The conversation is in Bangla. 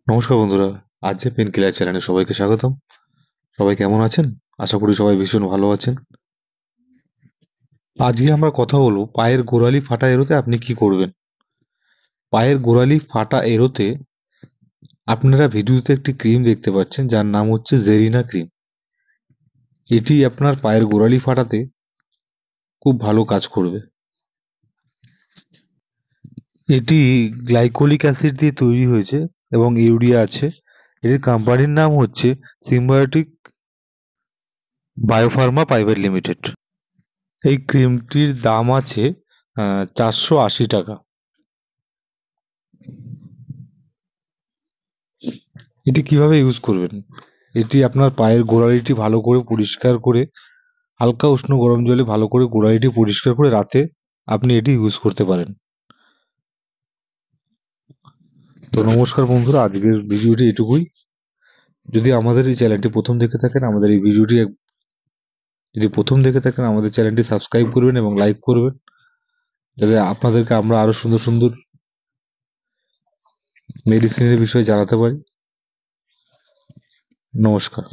নমস্কার বন্ধুরা, আজ যে পেন কিলার চ্যানেলে সবাইকে স্বাগতম। সবাই কেমন আছেন? আশা করি সবাই ভীষণ ভালো আছেন। আজকে আমরা কথা বলবো পায়ের গোড়ালি ফাটা এড়োতে আপনি কি করবেন। পায়ের গোড়ালি ফাটা এড়োতে আপনারা ভিডিওতে একটি ক্রিম দেখতে পাচ্ছেন যার নাম হচ্ছে জেরিনা ক্রিম। এটি আপনার পায়ের গোড়ালি ফাটাতে খুব ভালো কাজ করবে। এটি গ্লাইকোলিক অ্যাসিড দিয়ে তৈরি হয়েছে এবং ইউরিয়া আছে। এর কোম্পানির নাম হচ্ছে সিম্বায়োটিক বায়োফার্মা প্রাইভেট লিমিটেড। এই ক্রিমটির দাম আছে 480 টাকা। এটি কিভাবে ইউজ করবেন? এটি আপনার পায়ের গোড়ালিটি ভালো করে পরিষ্কার করে হালকা উষ্ণ গরম জলে ভালো করে গোড়ালিটি পরিষ্কার করে রাতে আপনি এটি ইউজ করতে পারেন। তো নমস্কার বন্ধুরা, আজকের ভিডিওটি এটুকুই। যদি আমাদের এই চ্যানেলটি প্রথম দেখে থাকেন আমাদের এই ভিডিওটি যদি প্রথম দেখে থাকেন আমাদের চ্যানেলটি সাবস্ক্রাইব করবেন এবং লাইক করবেন, যাতে আপনাদেরকে আমরা আরো সুন্দর সুন্দর মেডিসিনের বিষয়ে জানাতে পারি। নমস্কার।